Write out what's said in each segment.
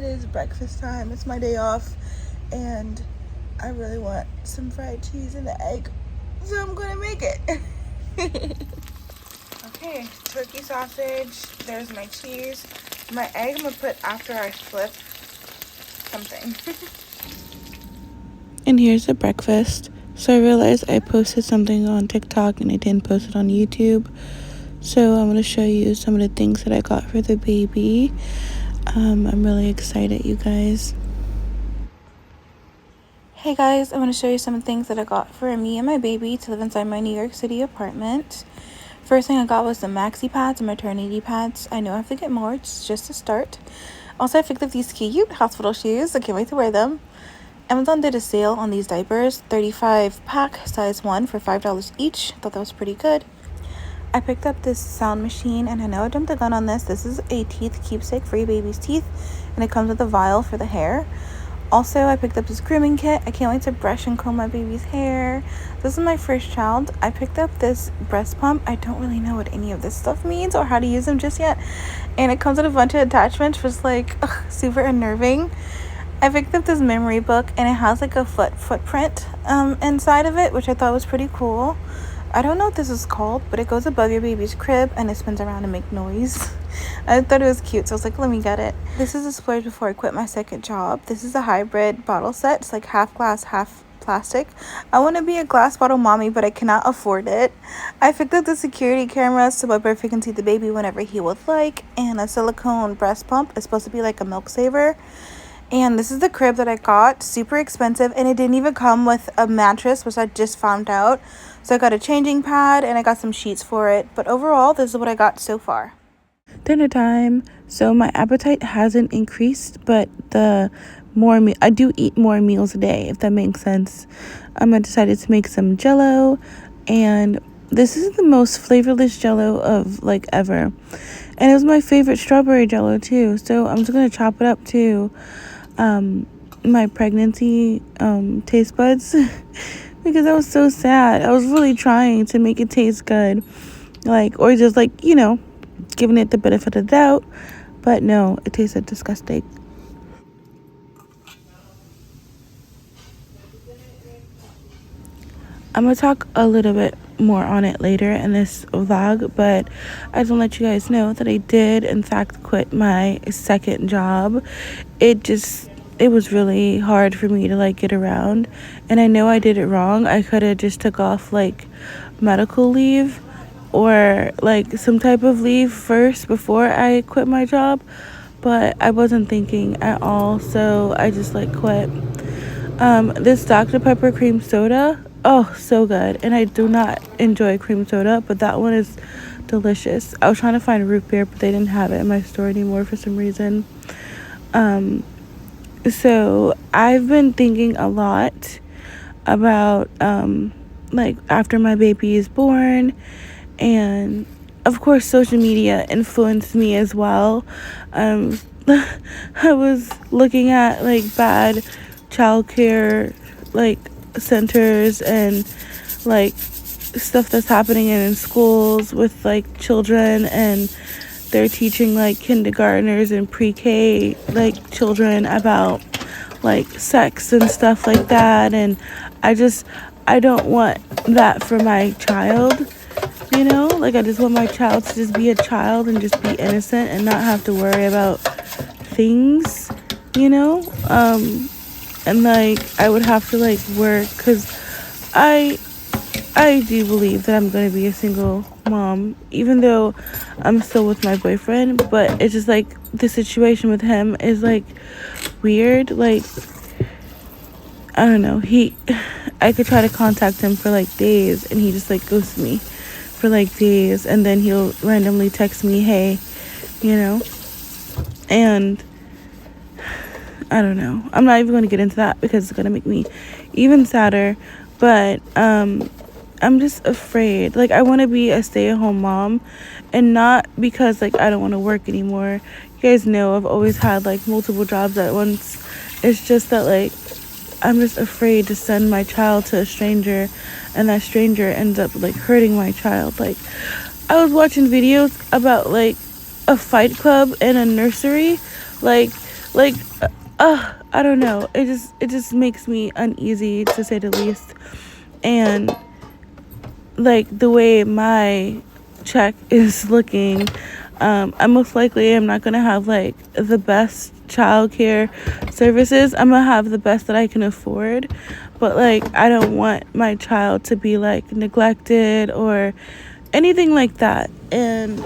is breakfast time. It's my day off, and I really want some fried cheese and an egg, so I'm gonna make it. Okay, turkey sausage. There's my cheese. My egg I'm gonna put after I flip something. And here's the breakfast. So I realized I posted something on TikTok and I didn't post it on YouTube. So I'm going to show you some of the things that I got for the baby. I'm really excited, you guys. Hey guys, I'm going to show you some things that I got for me and my baby to live inside my New York City apartment. First thing I got was the maxi pads and maternity pads. I know I have to get more, it's just a start. Also, I picked up these cute hospital shoes. I can't wait to wear them. Amazon did a sale on these diapers, 35 pack, size 1 for $5 each. Thought that was pretty good. I picked up this sound machine, and I know I jumped the gun on this. This is a teeth keepsake for your baby's teeth, and it comes with a vial for the hair. Also, I picked up this grooming kit. I can't wait to brush and comb my baby's hair. This is my first child. I picked up this breast pump. I don't really know what any of this stuff means or how to use them just yet. And it comes with a bunch of attachments, which is like super unnerving. I picked up this memory book, and it has like a footprint inside of it, which I thought was pretty cool. I don't know what this is called, but it goes above your baby's crib and it spins around and make noise. I thought it was cute, so I was like, let me get it. This is a splurge before I quit my second job. This is a hybrid bottle set. It's like half glass, half plastic. I want to be a glass bottle mommy, but I cannot afford it. I picked up the security cameras so my boyfriend can see the baby whenever he would like, and a silicone breast pump. It's supposed to be like a milk saver. And this is the crib that I got, super expensive, and it didn't even come with a mattress, which I just found out. So I got a changing pad and I got some sheets for it, but overall this is what I got so far. Dinner time. So my appetite hasn't increased, but I do eat more meals a day, if that makes sense. I decided to make some Jello, and this is the most flavorless Jello of like ever, and it was my favorite strawberry Jello too. So I'm just gonna chop it up to my pregnancy taste buds because I was so sad. I was really trying to make it taste good, or just giving it the benefit of the doubt, but no, it tasted disgusting. I'm gonna talk a little bit more on it later in this vlog, but I just want to let you guys know that I did in fact quit my second job. It was really hard for me to get around, and I know I did it wrong. I could have just took off medical leave or some type of leave first before I quit my job, but I wasn't thinking at all, so I just quit. This Dr. Pepper cream soda, oh, so good. And I do not enjoy cream soda, but that one is delicious. I was trying to find root beer, but they didn't have it in my store anymore for some reason. So I've been thinking a lot about after my baby is born, and of course social media influenced me as well. I was looking at bad childcare centers and stuff that's happening in schools with children, and they're teaching kindergartners and pre-K children about sex and stuff like that, and I don't want that for my child, I just want my child to just be a child and just be innocent and not have to worry about things, and I would have to work, because I do believe that I'm going to be a single mom, even though I'm still with my boyfriend, but it's just the situation with him is weird. I don't know, I could try to contact him for days, and he just ghosts me for days, and then he'll randomly text me, hey, and I don't know. I'm not even going to get into that because it's going to make me even sadder, but I'm just afraid. I want to be a stay-at-home mom, and not because I don't want to work anymore. You guys know I've always had multiple jobs at once. It's just that I'm just afraid to send my child to a stranger, and that stranger ends up hurting my child. I was watching videos about a fight club in a nursery. Like, I don't know. It just makes me uneasy, to say the least. And like the way my check is looking, I most likely am not gonna have like the best childcare services. I'm gonna have the best that I can afford, but like I don't want my child to be like neglected or anything like that. And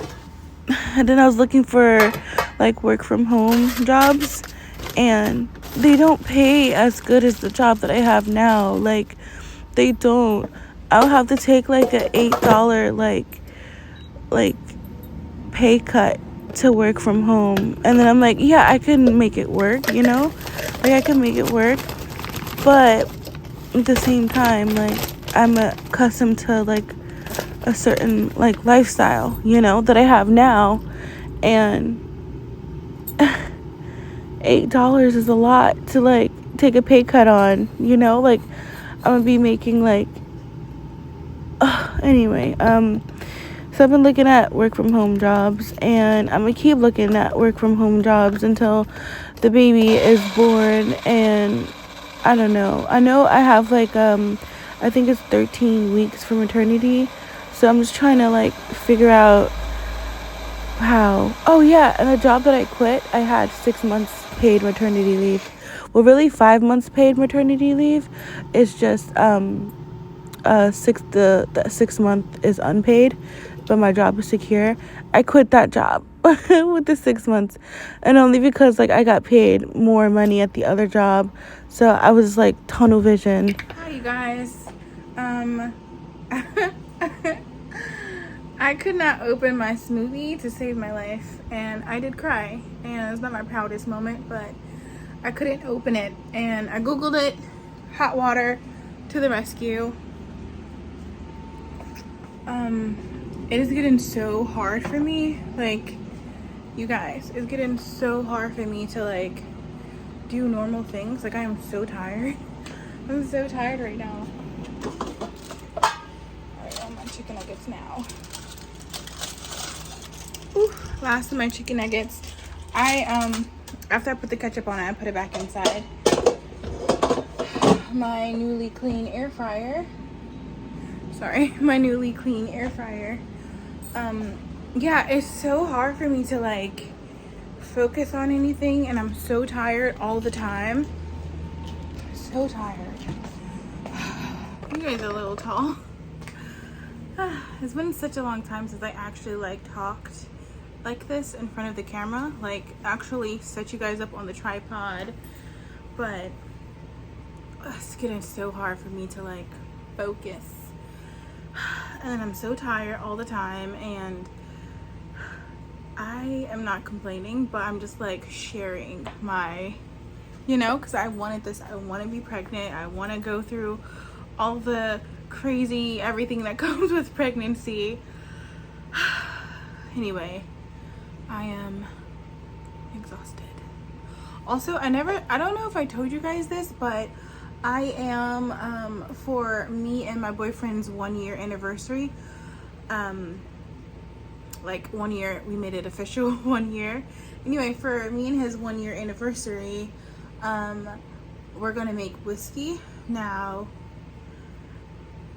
then I was looking for like work from home jobs, and they don't pay as good as the job that I have now. Like, they don't. I'll have to take like a $8 like pay cut to work from home, and then I'm like, yeah, I can make it work, you know, like I can make it work. But at the same time, like, I'm accustomed to like a certain like lifestyle, you know, that I have now, and $8 is a lot to like take a pay cut on, you know. Like, I'm gonna be making like anyway, so I've been looking at work from home jobs, and I'm gonna keep looking at work from home jobs until the baby is born. And I don't know, I know I have like I think it's 13 weeks for maternity, so I'm just trying to like figure out how. Oh yeah, and the job that I quit, I had 6 months paid maternity leave. Well, really 5 months paid maternity leave. It's just the 6 month is unpaid, but my job is secure. I quit that job with the 6 months, and only because like I got paid more money at the other job, so I was like tunnel vision. Hi you guys. I could not open my smoothie to save my life, and I did cry, and it's not my proudest moment, but I couldn't open it, and I googled it. Hot water to the rescue. It is getting so hard for me, like, you guys, it's getting so hard for me to like do normal things. Like, I am so tired. I'm so tired right now. Alright, on my chicken nuggets now. Ooh, last of my chicken nuggets. After I put the ketchup on it, I put it back inside my newly clean air fryer. Yeah, it's so hard for me to like focus on anything, and I'm so tired all the time. So tired. You guys are a little tall. It's been such a long time since I actually like talked like this in front of the camera, like actually set you guys up on the tripod, but it's getting so hard for me to like focus, and I'm so tired all the time. And I am not complaining, but I'm just like sharing my, you know, because I wanted this. I want to be pregnant. I want to go through all the crazy everything that comes with pregnancy. Anyway, I am exhausted. Also, I don't know if I told you guys this, but I am for me and my boyfriend's 1 year anniversary, like 1 year, we made it official. 1 year. Anyway, for me and his 1 year anniversary, we're gonna make whiskey. Now,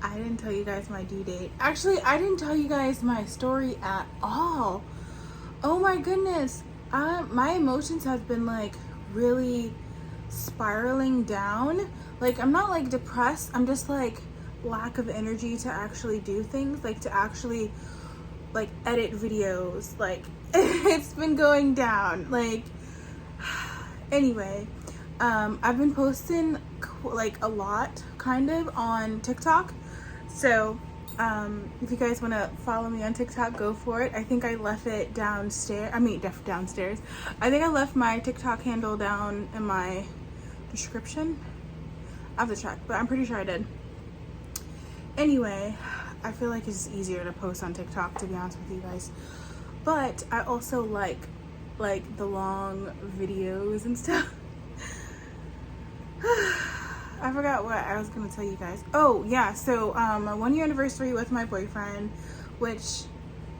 I didn't tell you guys my due date. Actually, I didn't tell you guys my story at all. Oh my goodness. My emotions have been like really spiraling down. Like, I'm not like depressed, I'm just like lack of energy to actually do things, like to actually like edit videos. Like, it's been going down. Like, anyway, I've been posting like a lot kind of on TikTok, so if you guys want to follow me on TikTok, go for it. I think I left it downstairs. Downstairs. I think I left my TikTok handle down in my description. I have to check, but I'm pretty sure I did. Anyway, I feel like it's easier to post on TikTok, to be honest with you guys. But I also like the long videos and stuff. I forgot what I was gonna tell you guys. Oh yeah, so my 1 year anniversary with my boyfriend, which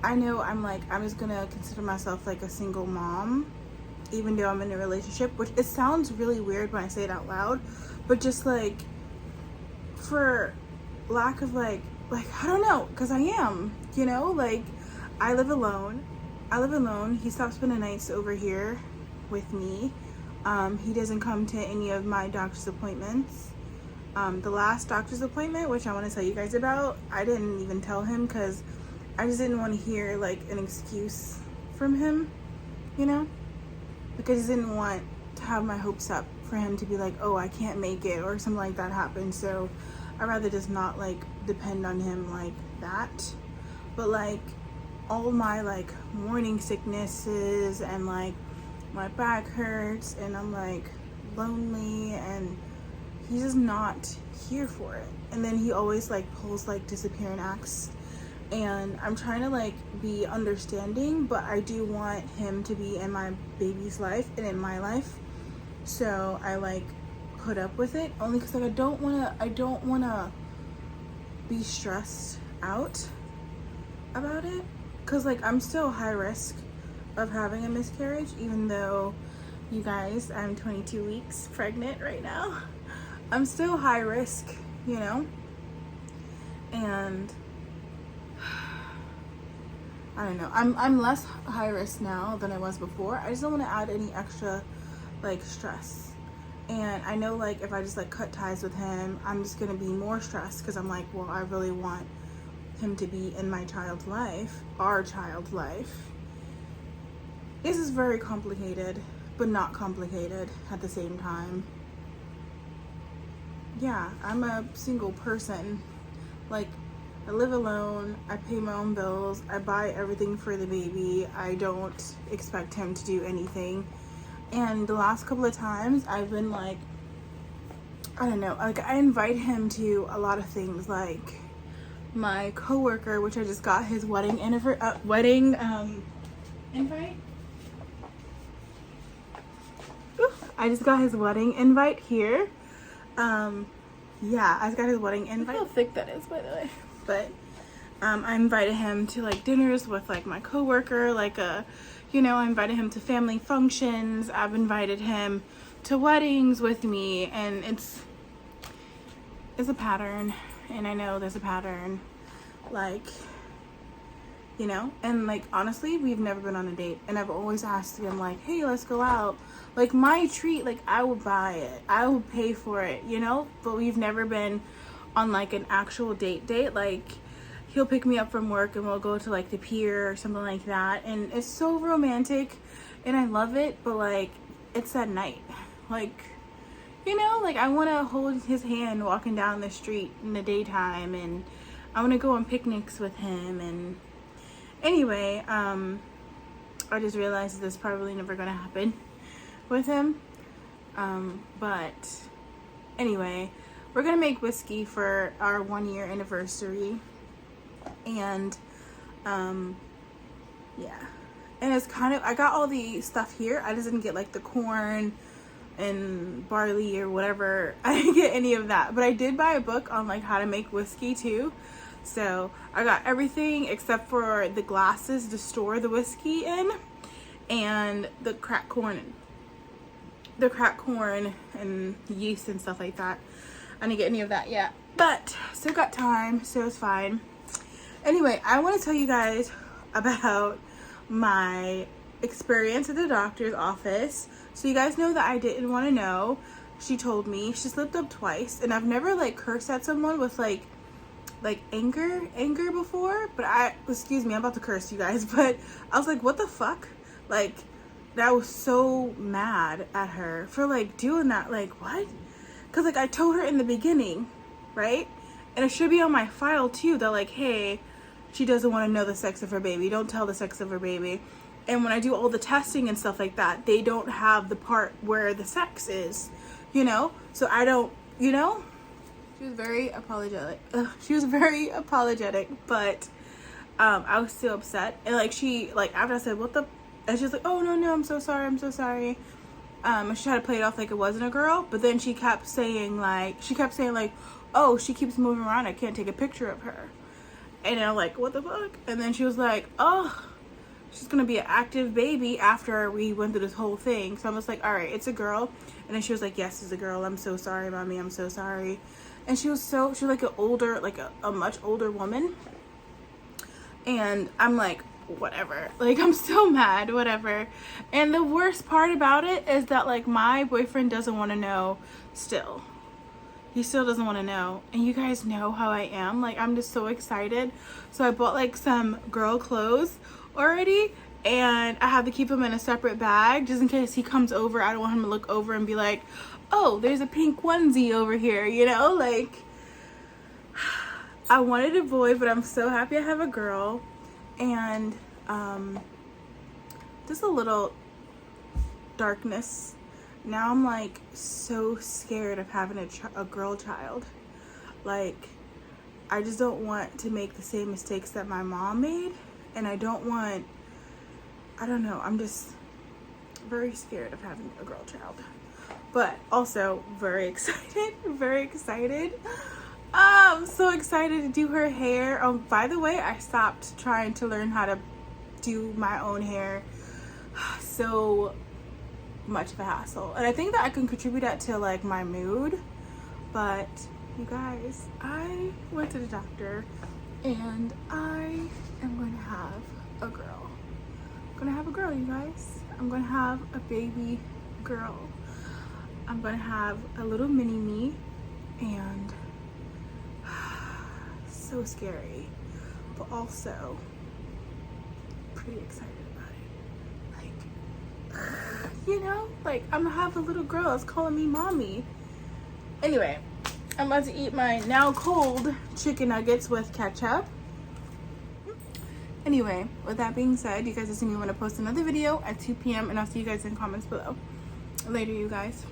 I know I'm just gonna consider myself like a single mom. even though I'm in a relationship, which it sounds really weird when I say it out loud, but just like for lack of like I don't know, because I am, you know, like I live alone. He stops spending nights over here with me. He doesn't come to any of my doctor's appointments. The last doctor's appointment, which I want to tell you guys about, I didn't even tell him because I just didn't want to hear like an excuse from him, you know, because I just didn't want to have my hopes up for him to be like, oh, I can't make it or something like that happen. So I'd rather just not like depend on him like that. But like all my like morning sicknesses and like my back hurts and I'm like lonely and he's just not here for it. And then he always like pulls like disappearing acts, and I'm trying to like be understanding, but I do want him to be in my baby's life and in my life. So I like put up with it only because like I don't wanna be stressed out about it, because like I'm still high risk of having a miscarriage, even though you guys, I'm 22 weeks pregnant right now. I'm still high risk, you know, and I don't know, I'm less high risk now than I was before. I just don't want to add any extra like stress. And I know like if I just like cut ties with him, I'm just gonna be more stressed, because I'm like, well, I really want him to be in my child's life, our child's life. This is very complicated, but not complicated at the same time. Yeah, I'm a single person. Like, I live alone, I pay my own bills, I buy everything for the baby. I don't expect him to do anything. And the last couple of times I've been like, I don't know, like I invite him to a lot of things, like my coworker, which I just got his wedding invite. I just got his wedding invite here. Yeah, I just got his wedding invite. Look how thick that is, by the way. But I invited him to like dinners with like my coworker, like you know, I invited him to family functions. I've invited him to weddings with me, and it's a pattern, and I know there's a pattern, like, you know, and like honestly, we've never been on a date, and I've always asked him like, hey, let's go out, like my treat, like I will buy it, I will pay for it, you know, but we've never been on like an actual date, like he'll pick me up from work and we'll go to like the pier or something like that, and it's so romantic and I love it, but like it's at night, like, you know, like I want to hold his hand walking down the street in the daytime, and I want to go on picnics with him. And anyway, I just realized this is probably never going to happen with him, but anyway, we're gonna make whiskey for our 1-year anniversary, and yeah, and it's kind of, I got all the stuff here, I just didn't get like the corn and barley or whatever. I didn't get any of that, but I did buy a book on like how to make whiskey too, so I got everything except for the glasses to store the whiskey in, and the cracked corn and yeast and stuff like that. I didn't get any of that yet, but still got time, so it's fine. Anyway, I want to tell you guys about my experience at the doctor's office. So you guys know that I didn't want to know. She told me, she slipped up twice, and I've never like cursed at someone with like anger before, but excuse me, I'm about to curse you guys, but I was like, what the fuck? Like, I was so mad at her for like doing that. Like, what? Because like I told her in the beginning, right? And it should be on my file too, that like, hey, she doesn't want to know the sex of her baby, don't tell the sex of her baby. And when I do all the testing and stuff like that, they don't have the part where the sex is, you know, so I don't, you know. She was very apologetic. But I was still upset. And like she, like after I said what the, and she was like, oh no, I'm so sorry. And she tried to play it off like it wasn't a girl, but then she kept saying like, oh, she keeps moving around, I can't take a picture of her. And I'm like, what the fuck? And then she was like, oh, she's gonna be an active baby after we went through this whole thing. So I was like, all right, it's a girl. And then she was like, yes, it's a girl. I'm so sorry, mommy. I'm so sorry. And she was like an older, like a much older woman. And I'm like, whatever. Like, I'm still mad, whatever. And the worst part about it is that, like, my boyfriend doesn't want to know still. He still doesn't want to know. And you guys know how I am. Like, I'm just so excited. So I bought, like, some girl clothes already. And I have to keep them in a separate bag just in case he comes over. I don't want him to look over and be like, oh, there's a pink onesie over here, you know? Like, I wanted a boy, but I'm so happy I have a girl. And just a little darkness. Now I'm like so scared of having a girl child. Like, I just don't want to make the same mistakes that my mom made. And I don't know, I'm just very scared of having a girl child. But also very excited, very excited. I'm so excited to do her hair. By the way, I stopped trying to learn how to do my own hair. So much of a hassle. And I think that I can contribute that to like my mood. But you guys, I went to the doctor and I am going to have a girl. I'm going to have a girl, you guys. I'm going to have a baby girl. I'm going to have a little mini me, and so scary, but also pretty excited about it. Like, you know, like, I'm gonna have a little girl that's calling me mommy. Anyway, I'm about to eat my now cold chicken nuggets with ketchup. Anyway, with that being said, you guys will see me when I post another video at 2 p.m. and I'll see you guys in comments below. Later, you guys.